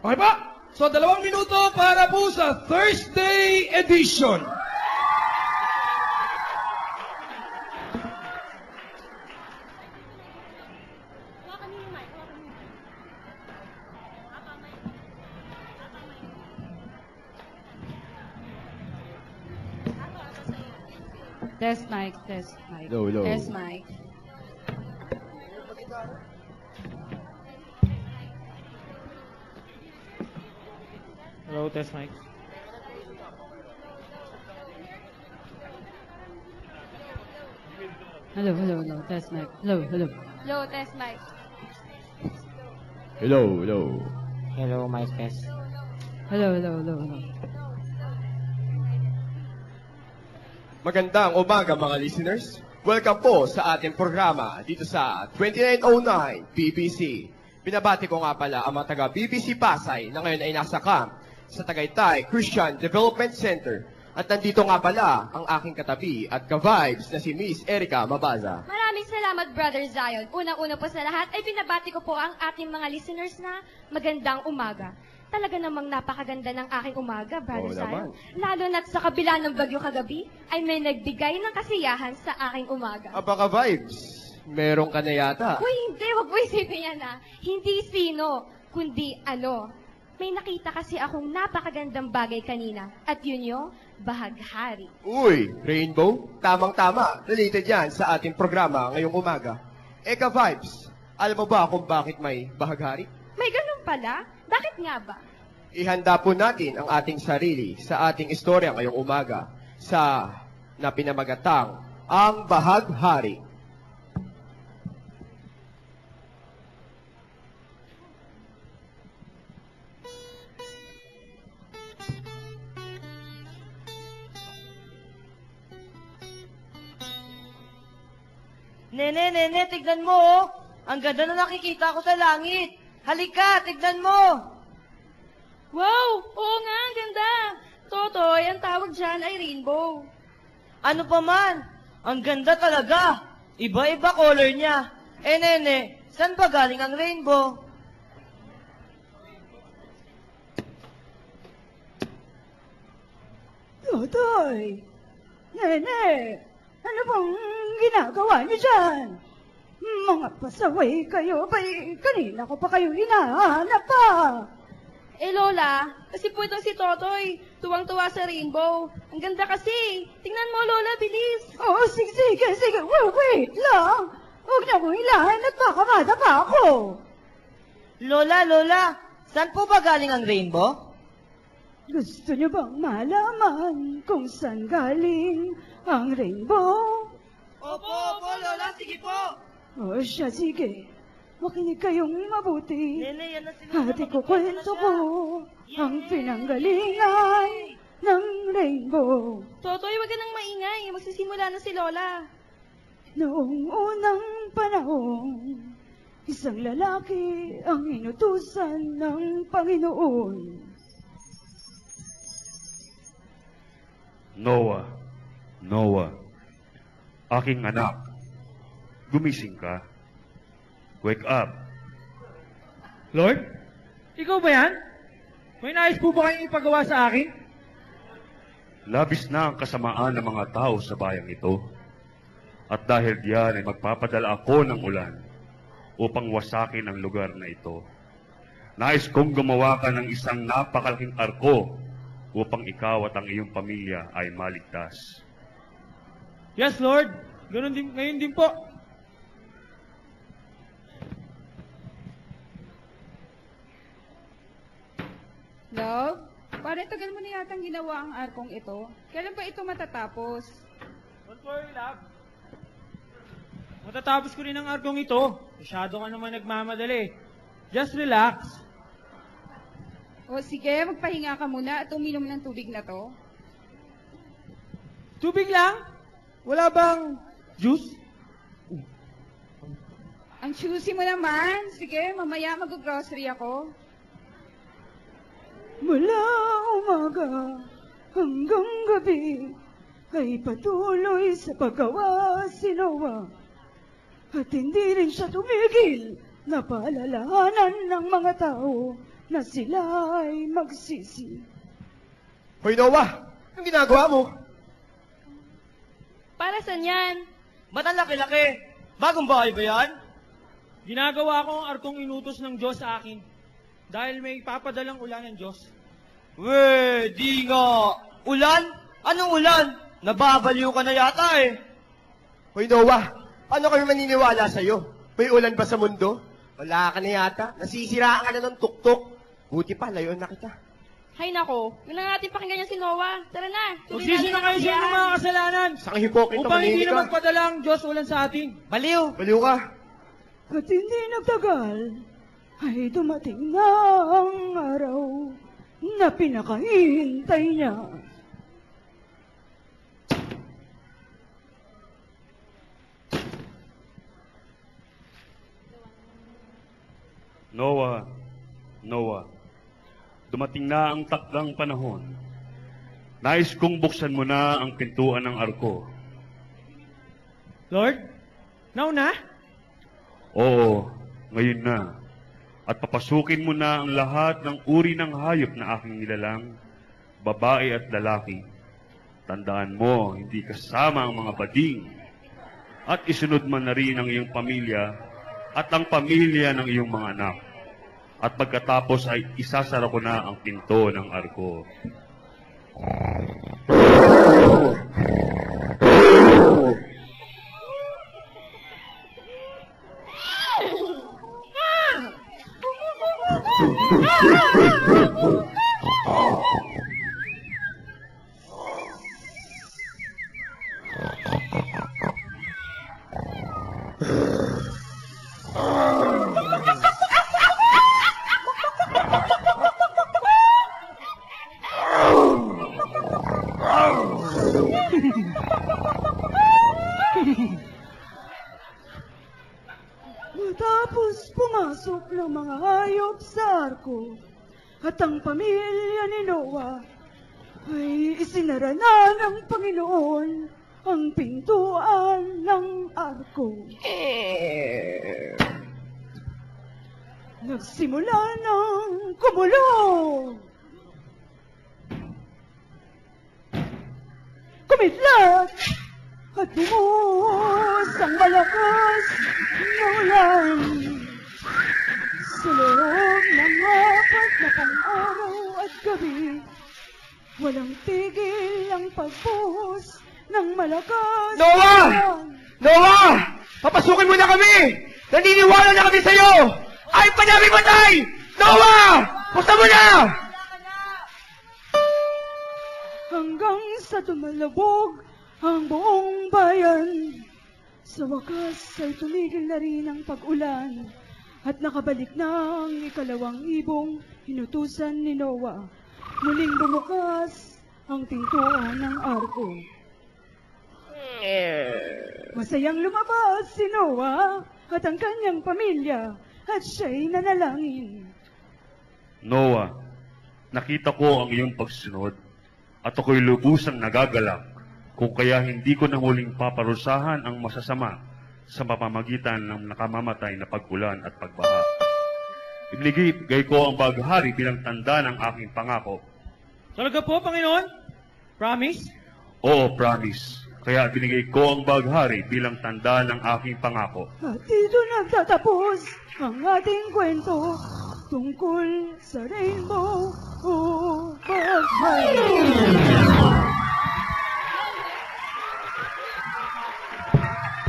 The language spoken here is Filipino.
Okay pa? So, 2 minuto para po sa Thursday edition. Test mic, test mic. Low. Test mic. Hello, test mic. Hello, test mic. Hello. Low test mic. Hello. Hello, mic test. Hello. Magandang umaga mga listeners. Welcome po sa ating programa dito sa 2909 BBC. Binabati ko nga pala ang mga taga BBC Pasay na ngayon ay nasa camp sa Tagaytay Christian Development Center. At nandito nga pala ang aking katabi at ka-vibes na si Miss Erica Mabaza. Maraming salamat, Brother Zion. Unang-una po sa lahat ay binabati ko po ang ating mga listeners na magandang umaga. Talaga namang napakaganda ng aking umaga, Brother Zion. Lalo na't sa kabila ng bagyo kagabi, ay may nagbigay ng kasiyahan sa aking umaga. Aba ka-vibes, meron ka na yata. Uy, hindi. Huwag mo isipin yan, ha. Hindi sino, kundi ano. May nakita kasi akong napakagandang bagay kanina. At yun yung bahaghari. Uy, Rainbow, tamang-tama. Related yan sa ating programa ngayong umaga. Eka Vibes, alam mo ba kung bakit may bahaghari? May ganun pala? Bakit nga ba? Ihanda po natin ang ating sarili sa ating istorya ngayong umaga sa napinamagatang Ang Bahaghari. Nene, tignan mo, oh. Ang ganda na nakikita ko sa langit. Halika, tignan mo. Wow! Oo nga, ang ganda! Totoy, ang tawag dyan ay rainbow. Ano pa man, ang ganda talaga. Iba-iba color niya. Nene, saan ba galing ang rainbow? Totoy! Nene! Ano bang ginagawa niyo dyan? Mga pasaway kayo, kanina ko pa kayo hinahanap pa. Eh Lola, kasi po itong si Totoy, tuwang-tuwa sa rainbow. Ang ganda kasi. Tingnan mo Lola, bilis. Oh, sige. Wait lang. Huwag niyo akong hilahin at baka madapa ako. Lola, saan po ba galing ang rainbow? Gusto niyo bang malaman kung saan galing ang rainbow? Opo, Lola, sige po. O siya, sige. Makinig kayong mabuti. Nene, yan na sila. At ikukwento ko ang pinanggalingan ng rainbow. Totoy, wag ka nang maingay. Magsisimula na si Lola. Noong unang panahon, isang lalaki ang inutusan ng Panginoon. Noah, aking anak, gumising ka. Wake up. Lord? Ikaw ba yan? May nais po ba kayong ipagawa sa akin? Labis na ang kasamaan ng mga tao sa bayang ito. At dahil diyan ay magpapadala ako ng ulan upang wasakin ang lugar na ito. Nais kong gumawa ka ng isang napakalaking arko upang ikaw at ang iyong pamilya ay maligtas. Yes, Lord. Ngayon din po. Love, parang tagal mo na yatang ginawa ang arkong ito. Kailan ba ito matatapos? Don't worry, love. Matatapos ko rin ang arkong ito. Masyado ka naman nagmamadali. Just relax. O sige, magpahinga ka muna at uminom ng tubig na to. Tubig lang? Wala bang juice? Ang choosy mo naman. Sige, mamaya mag-grocery ako. Mula umaga hanggang gabi ay patuloy sa paggawa si Noah. At hindi rin siya tumigil na paalalahanan ng mga tao na sila'y magsisi. Hoy, Noah! Anong ginagawa mo? Para saan yan? Ba't ang laki-laki? Bagong bahay ba yan? Ginagawa ko ang arkong inutos ng Diyos sa akin. Dahil may papadalang ulan ng Diyos. Weh, di nga. Ulan? Anong ulan? Nababaliw ka na yata eh. Hoy, Noah! Paano kami maniniwala sa'yo? May ulan ba sa mundo? Wala ka na yata. Nasisiraan ka na ng tuktok. Buti pa, layon na kita. Hay nako, yun na natin pakinggan yan si Noah. Tara na. Magsisi na kayo sa inyong mga kasalanan. Sang hipokrito, Upang hindi manini na ka. magpadala ang Diyos ulan sa atin. Baliw. Baliw ka. At hindi nagtagal, ay dumating na ang araw na pinakahintay niya. Noah, Noah, dumating na ang takdang panahon. Nais kong buksan mo na ang pintuan ng arko. Lord, nauna? Oo, ngayon na. At papasukin mo na ang lahat ng uri ng hayop na aking nilalang, babae at lalaki. Tandaan mo, hindi kasama ang mga bading. At isunod mo na rin ang iyong pamilya at ang pamilya ng iyong mga anak. At pagkatapos ay isasara ko na ang pinto ng arko. Matapos pumasok ng mga hayop sa arko, at ang pamilya ni Noah, ay isinara na ng Panginoon ang pintuan ng arko. Nagsimula ng kumulong, kumidlat, at bumuhos ang malakas na ulan. Sa loob ng 4 na araw at gabi, walang tigil ang pagbuhos ng malakas na Noah! ulan. Noah! Papasukin mo na kami! Naniniwala na kami sa'yo! Ay, panami mo, tay! Noah! Buksan mo na! Hanggang sa tumalabog ang buong bayan. Sa wakas ay tumigil na rin ang pag-ulan at nakabalik na ang ikalawang ibong hinutusan ni Noah. Muling bumukas ang pintuan ng arko. Masayang lumabas si Noah at ang kanyang pamilya at siya'y nanalangin. Noah, nakita ko ang iyong pagsunod at ako'y lubusang nagagalak kung kaya hindi ko na muling paparusahan ang masasama sa pamamagitan ng nakamamatay na pag-ulan at pagbaha. Ibigay ko ang baghari bilang tanda ng aking pangako. Talaga po, Panginoon? Promise? Oo, promise. Kaya binigay ko ang baghari bilang tanda ng aking pangako. At dito nagtatapos ang ating kwento tungkol sa Rainbow Baghari.